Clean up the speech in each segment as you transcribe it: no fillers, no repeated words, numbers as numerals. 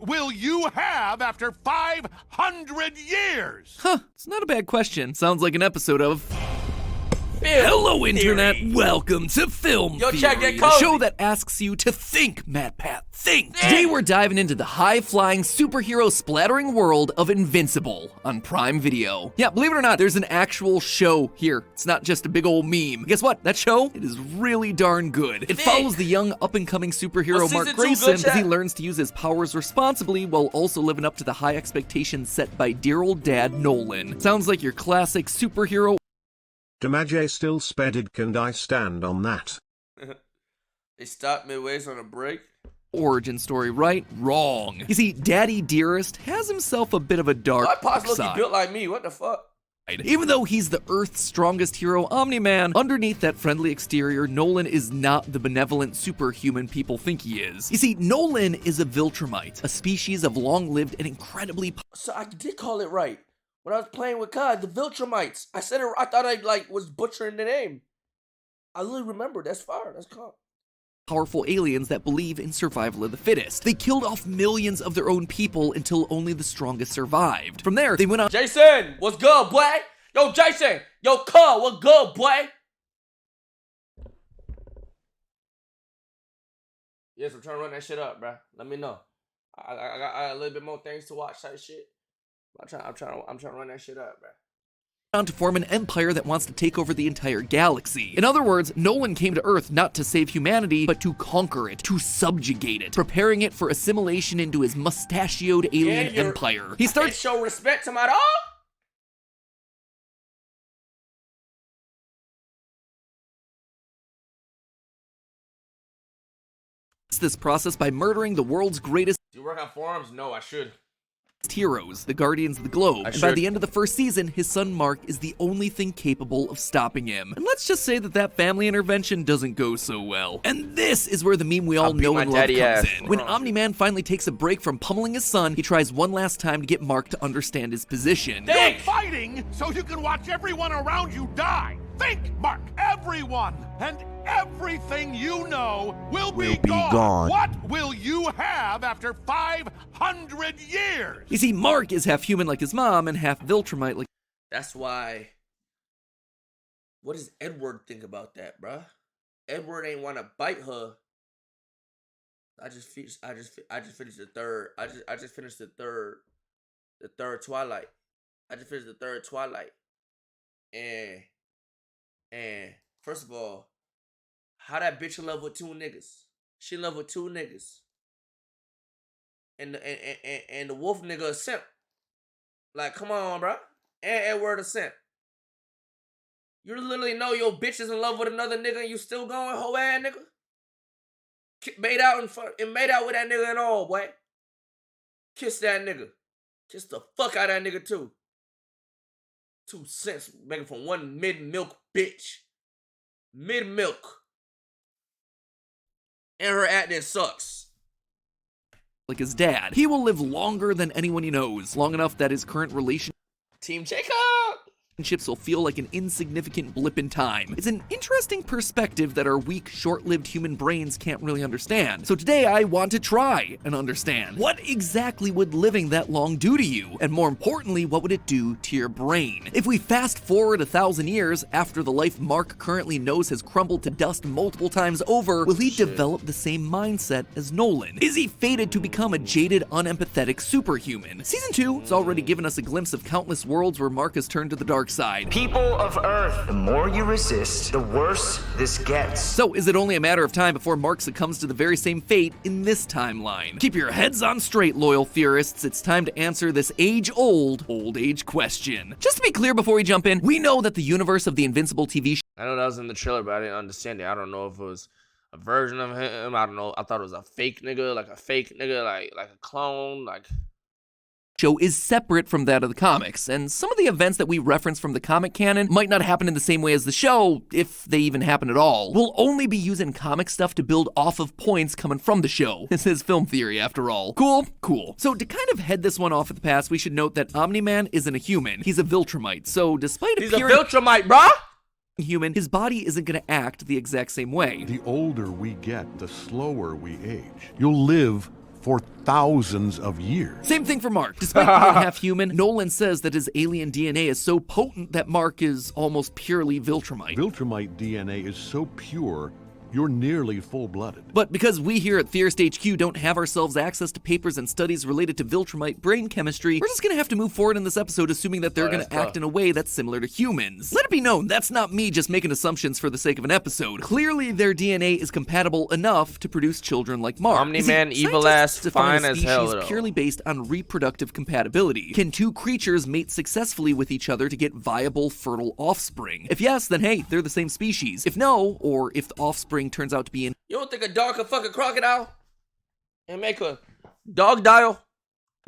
will you have after 500 years? Huh, it's not a bad question. Sounds like an episode of... Hello, Internet. Welcome to Film Theory, check that the code. show that asks you to think, MatPat, think. Today we're diving into the high-flying, superhero splattering world of Invincible on Prime Video. Yeah, believe it or not, there's an actual show here. It's not just a big old meme. Guess what? That show, it is really darn good. It follows the young, up-and-coming superhero Mark Grayson as he learns to use his powers responsibly while also living up to the high expectations set by dear old dad Nolan. Sounds like your classic superhero Damage still spedded, can I stand on that? They stopped midways on a break. origin story, right? Wrong. You see, Daddy Dearest has himself a bit of a dark My pops side. look built like me. What the fuck? Even though he's the Earth's strongest hero, Omni-Man, underneath that friendly exterior, Nolan is not the benevolent superhuman people think he is. You see, Nolan is a Viltrumite, a species of long-lived and incredibly... So I did call it right. When I was playing with God, the Viltrumites. I said it. I thought I was butchering the name. I literally remember. That's fire. That's calm. Powerful aliens that believe in survival of the fittest. They killed off millions of their own people until only the strongest survived. From there, they went on... Jason, what's good, boy? Yo, Jason. Yo, Cub, what's good, boy? Yes, I'm trying to run that shit up, bro. Let me know. I got a little bit more things to watch type shit. I'm trying to run that shit up, bro. On to form an empire that wants to take over the entire galaxy. In other words, Nolan came to Earth not to save humanity, but to conquer it, to subjugate it, preparing it for assimilation into his mustachioed alien empire. He starts show respect to my dog. this process by murdering the world's greatest... Do you work on forums? No, I should. ...heroes, the Guardians of the Globe, and by the end of the first season, his son Mark is the only thing capable of stopping him. And let's just say that family intervention doesn't go so well. And this is where the meme we all know and love comes in. When Omni-Man finally takes a break from pummeling his son, he tries one last time to get Mark to understand his position. You're fighting so you can watch everyone around you die. Think, Mark, everyone and everything you know will be gone. What will you have after 500 years? You see, Mark is half human like his mom and half Viltrumite like... That's why... What does Edward think about that, bruh? Edward ain't want to bite her. I just finished the third. I just finished the third Twilight. I just finished the third Twilight. And first of all, how that bitch in love with two niggas? She in love with two niggas. And the wolf nigga a simp. Like, come on, bro. And Edward a simp. You literally know your bitch is in love with another nigga and you still going, hoe ass nigga? Made out with that nigga and all, boy. Kiss that nigga. Kiss the fuck out of that nigga too. 2 cents making from one mid-milk bitch. Mid-milk. And her Adin sucks. Like his dad. He will live longer than anyone he knows. Long enough that his current relationship... Team Jacob! Will feel like an insignificant blip in time. It's an interesting perspective that our weak, short-lived human brains can't really understand. So today I want to try and understand. What exactly would living that long do to you? And more importantly, what would it do to your brain? If we fast forward 1,000 years after the life Mark currently knows has crumbled to dust multiple times over, will he develop the same mindset as Nolan? Is he fated to become a jaded, unempathetic superhuman? Season 2 has already given us a glimpse of countless worlds where Mark has turned to the dark side. People of Earth, the more you resist, the worse this gets. So is it only a matter of time before Mark succumbs to the very same fate in this timeline? Keep your heads on straight, loyal theorists. It's time to answer this age-old, old-age question. Just to be clear before we jump in, we know that the universe of the Invincible TV show... I know that was in the trailer, but I didn't understand it. I don't know if it was a version of him. I don't know. I thought it was a fake nigga, like a clone, like... show is separate from that of the comics, and some of the events that we reference from the comic canon might not happen in the same way as the show, if they even happen at all. We'll only be using comic stuff to build off of points coming from the show. This is film theory after all. Cool? Cool. So to kind of head this one off at the pass, we should note that Omni-Man isn't a human. He's a Viltrumite, so despite He's a Viltrumite, bruh! Human, his body isn't going to act the exact same way. The older we get, the slower we age. You'll live for thousands of years. Same thing for Mark. Despite being half human, Nolan says that his alien DNA is so potent that Mark is almost purely Viltrumite. Viltrumite DNA is so pure, you're nearly full-blooded. But because we here at Theorist HQ don't have ourselves access to papers and studies related to Viltrumite brain chemistry, we're just gonna have to move forward in this episode assuming that they're gonna act in a way that's similar to humans. Let it be known, that's not me just making assumptions for the sake of an episode. Clearly their DNA is compatible enough to produce children like Mark. Omni-Man, evil ass, fine as hell though. Purely based on reproductive compatibility. Can two creatures mate successfully with each other to get viable, fertile offspring? If yes, then hey, they're the same species. If no, or if the offspring turns out to be You don't think a dog could fuck a crocodile and make a dog dial?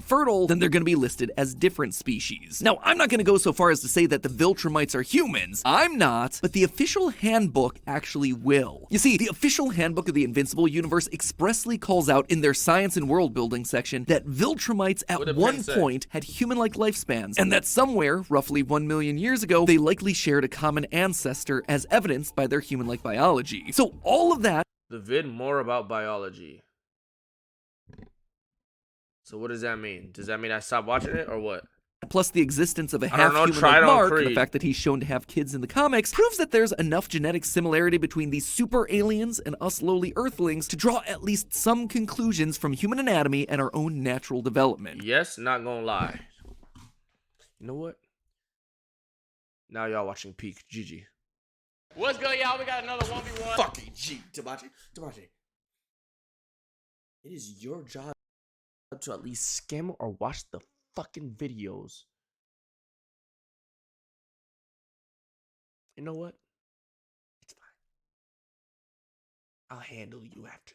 infertile, then they're going to be listed as different species. Now, I'm not going to go so far as to say that the Viltrumites are humans. I'm not, but the official handbook actually will. You see, the official handbook of the Invincible universe expressly calls out in their science and world building section that Viltrumites at one point had human-like lifespans, and that somewhere, roughly 1 million years ago, they likely shared a common ancestor as evidenced by their human-like biology. So all of that The vid more about biology. So what does that mean? Does that mean I stop watching it or what? plus the existence of a half-human like Mark, and the fact that he's shown to have kids in the comics, proves that there's enough genetic similarity between these super aliens and us lowly Earthlings to draw at least some conclusions from human anatomy and our own natural development. Yes, not gonna lie. You know what? Now y'all watching Peak. GG. What's good, y'all? We got another 1v1. Fucking G. Tabachi. It is your job to at least skim or watch the fucking videos. You know what? It's fine. I'll handle you after